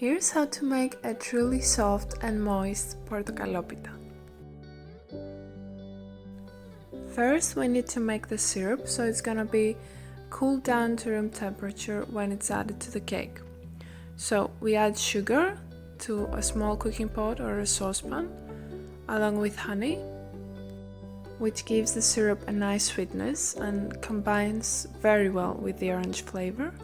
Here's how to make a truly soft and moist Portokalopita. First, we need to make the syrup, so it's gonna be cooled down to room temperature when it's added to the cake. So we add sugar to a small cooking pot or a saucepan, along with honey, which gives the syrup a nice sweetness and combines very well with the orange flavor.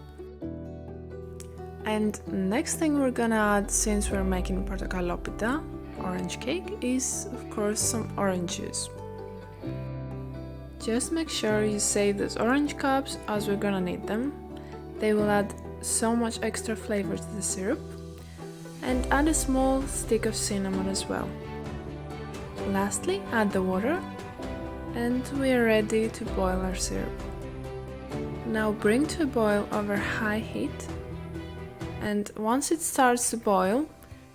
And next thing we're gonna add, since we're making Portokalopita, orange cake, is of course some orange juice. Just make sure you save those orange cups as we're gonna need them. They will add so much extra flavor to the syrup. And add a small stick of cinnamon as well. Lastly, add the water and we are ready to boil our syrup. Now bring to a boil over high heat, and once it starts to boil,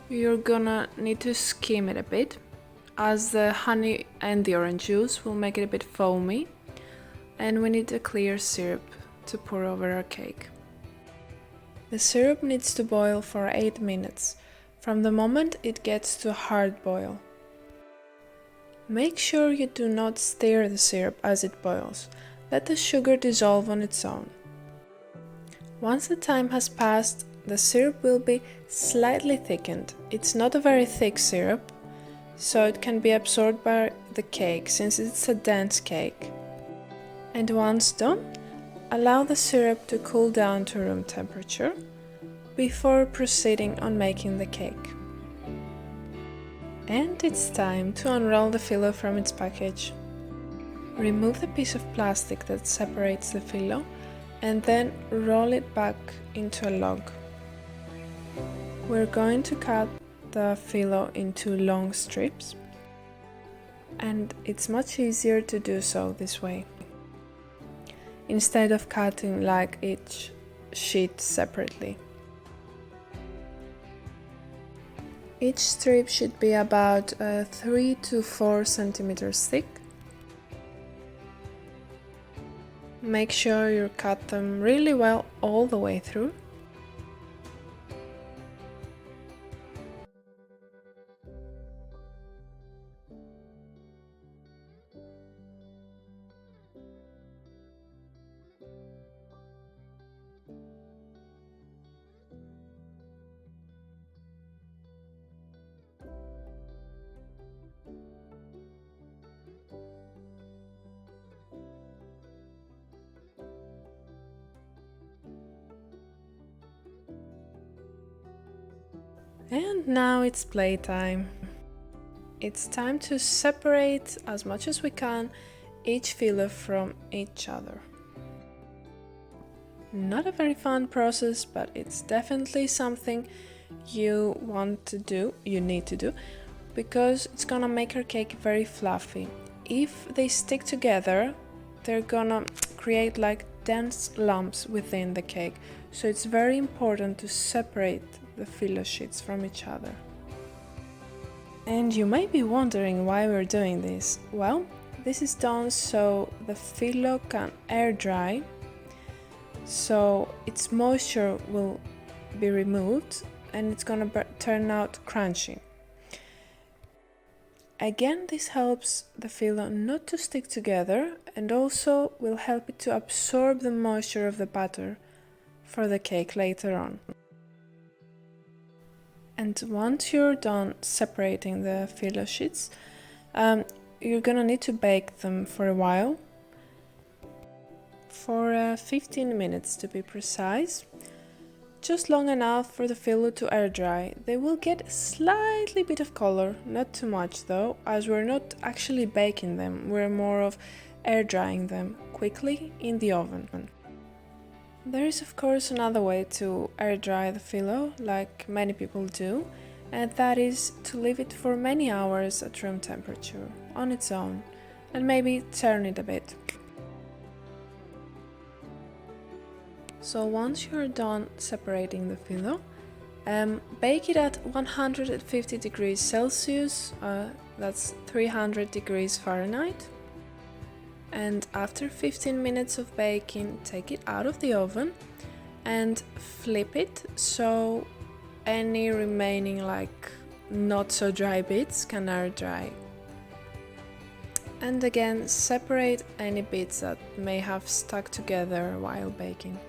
you're gonna need to skim it a bit, as the honey and the orange juice will make it a bit foamy, and we need a clear syrup to pour over our cake. The syrup needs to boil for 8 minutes, from the moment it gets to a hard boil. Make sure you do not stir the syrup as it boils. Let the sugar dissolve on its own. Once the time has passed, the syrup will be slightly thickened. It's not a very thick syrup, so it can be absorbed by the cake since it's a dense cake. And once done, allow the syrup to cool down to room temperature before proceeding on making the cake. And it's time to unroll the filo from its package. Remove the piece of plastic that separates the filo and then roll it back into a log. We're going to cut the filo into long strips, and it's much easier to do so this way, instead of cutting like each sheet separately. Each strip should be about 3 to 4 centimeters thick. Make sure you cut them really well all the way through. And now it's playtime. It's time to separate as much as we can each filo from each other. Not a very fun process, but it's definitely something you need to do, because it's gonna make our cake very fluffy. If they stick together, they're gonna create like dense lumps within the cake, so it's very important to separate the filo sheets from each other. And you may be wondering why we're doing this. Well, this is done so the filo can air dry, so its moisture will be removed and it's gonna turn out crunchy. Again, this helps the filo not to stick together and also will help it to absorb the moisture of the batter for the cake later on. And once you're done separating the filo sheets, you're gonna need to bake them for a while, for 15 minutes to be precise, just long enough for the filo to air dry. They will get a slightly bit of color, not too much though, as we're not actually baking them, we're more of air drying them quickly in the oven. There is of course another way to air dry the filo, like many people do, and that is to leave it for many hours at room temperature on its own, and maybe turn it a bit. So once you're done separating the filo, bake it at 150 degrees Celsius, that's 300 degrees Fahrenheit. And after 15 minutes of baking, take it out of the oven and flip it so any remaining like not so dry bits can air dry. And again, separate any bits that may have stuck together while baking.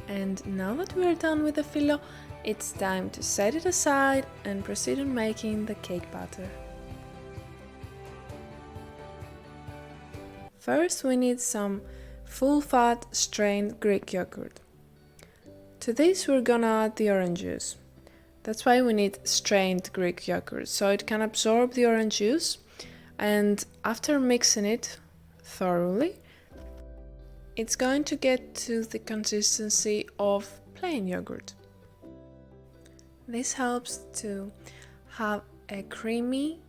And now that we are done with the filo, it's time to set it aside and proceed on making the cake batter. First, we need some full-fat strained Greek yogurt. To this we're gonna add the orange juice. That's why we need strained Greek yogurt, so it can absorb the orange juice, and after mixing it thoroughly, it's going to get to the consistency of plain yogurt. This helps to have a creamy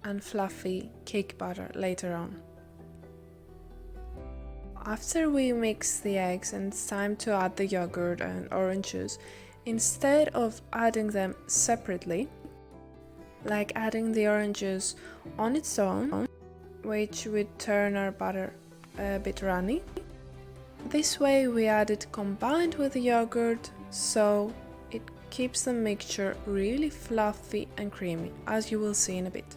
and fluffy cake batter later on. After we mix the eggs and it's time to add the yogurt and orange juice, instead of adding them separately, like adding the orange juice on its own, which would turn our batter a bit runny, this way we add it combined with the yogurt, so it keeps the mixture really fluffy and creamy, as you will see in a bit.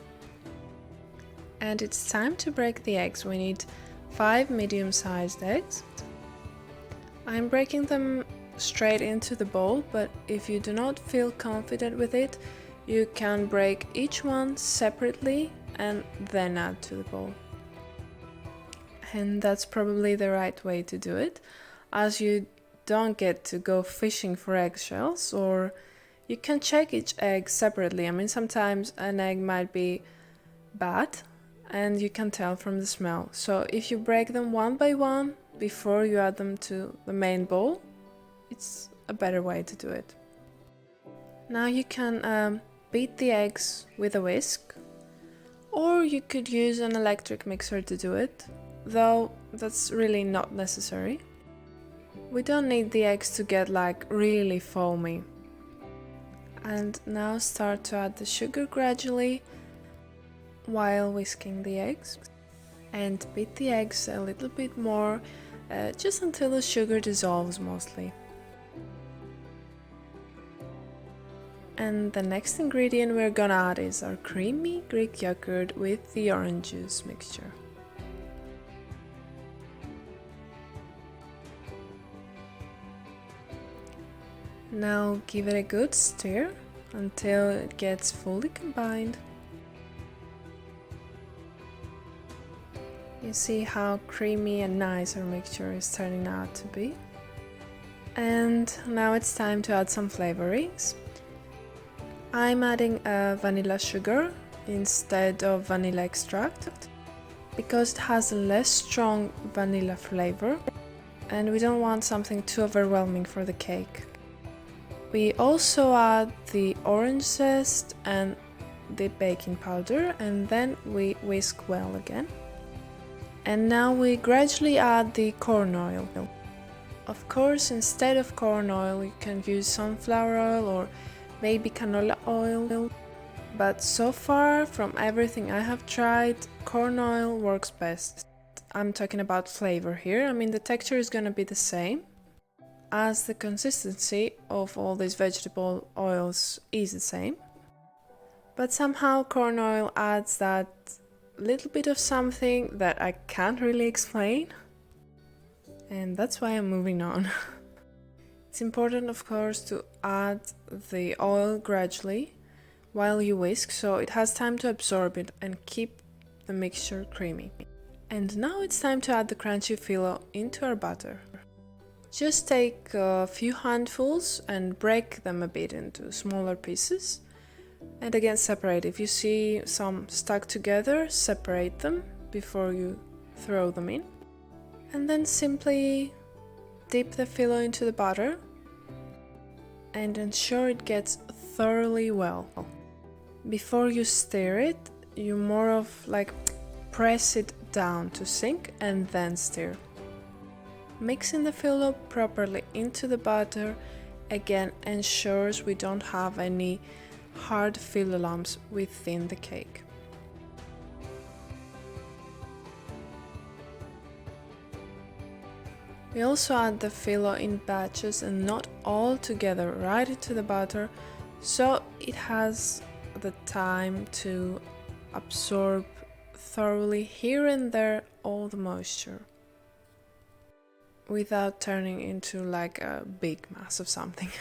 And it's time to break the eggs. We need 5 medium-sized eggs. I'm breaking them straight into the bowl, but if you do not feel confident with it, you can break each one separately and then add to the bowl. And that's probably the right way to do it, as you don't get to go fishing for eggshells, or you can check each egg separately. I mean, sometimes an egg might be bad and you can tell from the smell. So if you break them one by one before you add them to the main bowl, it's a better way to do it. Now you can beat the eggs with a whisk, or you could use an electric mixer to do it, though that's really not necessary. We don't need the eggs to get like really foamy. And now start to add the sugar gradually while whisking the eggs, and beat the eggs a little bit more, just until the sugar dissolves mostly. And the next ingredient we're gonna add is our creamy Greek yogurt with the orange juice mixture. Now give it a good stir until it gets fully combined. You see how creamy and nice our mixture is turning out to be. And now it's time to add some flavorings. I'm adding vanilla sugar instead of vanilla extract because it has a less strong vanilla flavor and we don't want something too overwhelming for the cake. We also add the orange zest and the baking powder, and then we whisk well again. And now we gradually add the corn oil. Of course, instead of corn oil, you can use sunflower oil or maybe canola oil. But so far, from everything I have tried, corn oil works best. I'm talking about flavor here. I mean, the texture is going to be the same, as the consistency of all these vegetable oils is the same. But somehow corn oil adds that little bit of something that I can't really explain, and that's why I'm moving on. It's important, of course, to add the oil gradually while you whisk, so it has time to absorb it and keep the mixture creamy. And now it's time to add the crunchy filo into our batter. Just take a few handfuls and break them a bit into smaller pieces. And again, separate. If you see some stuck together, separate them before you throw them in. And then simply dip the filo into the batter and ensure it gets thoroughly well. Before you stir it, you more of like press it down to sink and then stir. Mixing the filo properly into the batter again ensures we don't have any hard filo lumps within the cake. We also add the filo in batches and not all together right into the batter, so it has the time to absorb thoroughly here and there all the moisture without turning into like a big mass of something.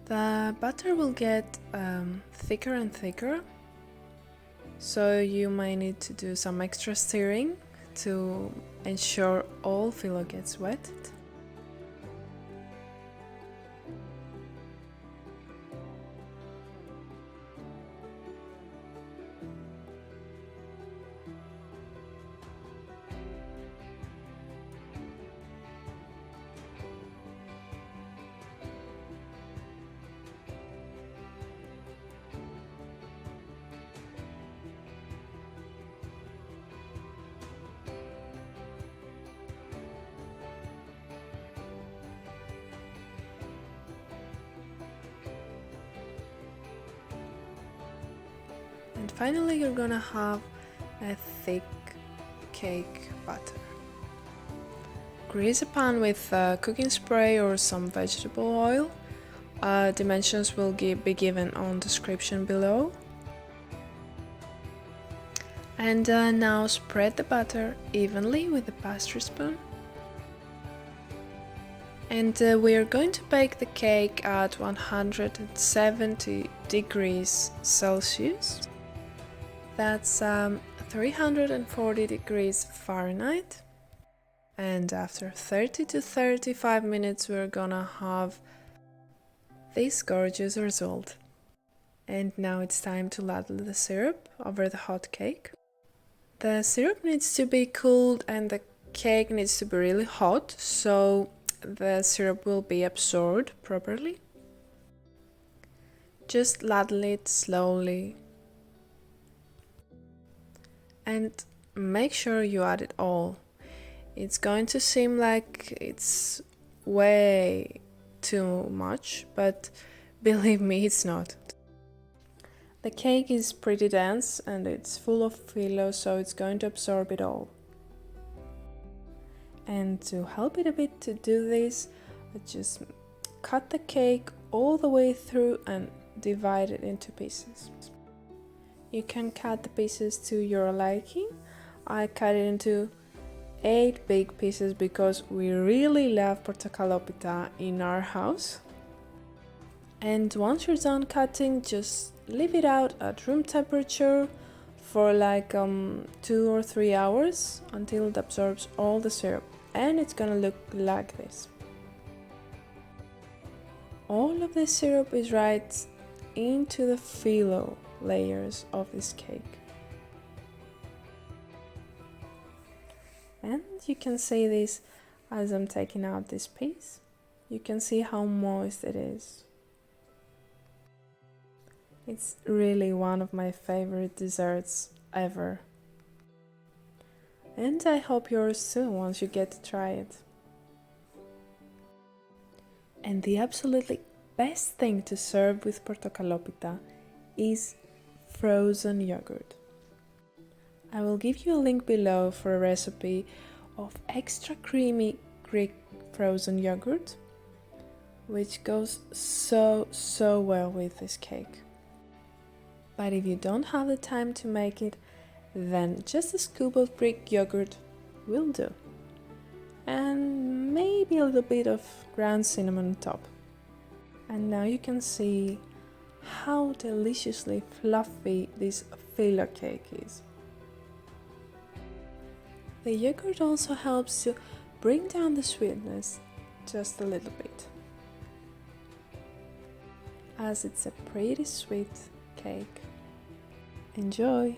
The butter will get thicker and thicker, so you might need to do some extra stirring to ensure all filo gets wet. And finally you're gonna have a thick cake batter. Grease a pan with cooking spray or some vegetable oil. Dimensions will be given on description below. And now spread the butter evenly with the pastry spoon. And we are going to bake the cake at 170 degrees Celsius. That's 340 degrees Fahrenheit. And after 30 to 35 minutes we're gonna have this gorgeous result. And now it's time to ladle the syrup over the hot cake. The syrup needs to be cooled and the cake needs to be really hot, so the syrup will be absorbed properly. Just ladle it slowly. And make sure you add it all. It's going to seem like it's way too much, but believe me, it's not. The cake is pretty dense and it's full of filo, so it's going to absorb it all. And to help it a bit to do this, I just cut the cake all the way through and divide it into pieces. You can cut the pieces to your liking. I cut it into 8 big pieces because we really love Portokalopita in our house. And once you're done cutting, just leave it out at room temperature for like 2 or 3 hours until it absorbs all the syrup, and it's gonna look like this. All of the syrup is right into the filo layers of this cake. And you can see this as I'm taking out this piece. You can see how moist it is. It's really one of my favorite desserts ever. And I hope yours too once you get to try it. And the absolutely best thing to serve with Portokalopita is frozen yogurt. I will give you a link below for a recipe of extra creamy Greek frozen yogurt, which goes so well with this cake. But if you don't have the time to make it, then just a scoop of Greek yogurt will do. And maybe a little bit of ground cinnamon on top. And now you can see how deliciously fluffy this filo cake is. The yogurt also helps to bring down the sweetness just a little bit, as it's a pretty sweet cake. Enjoy!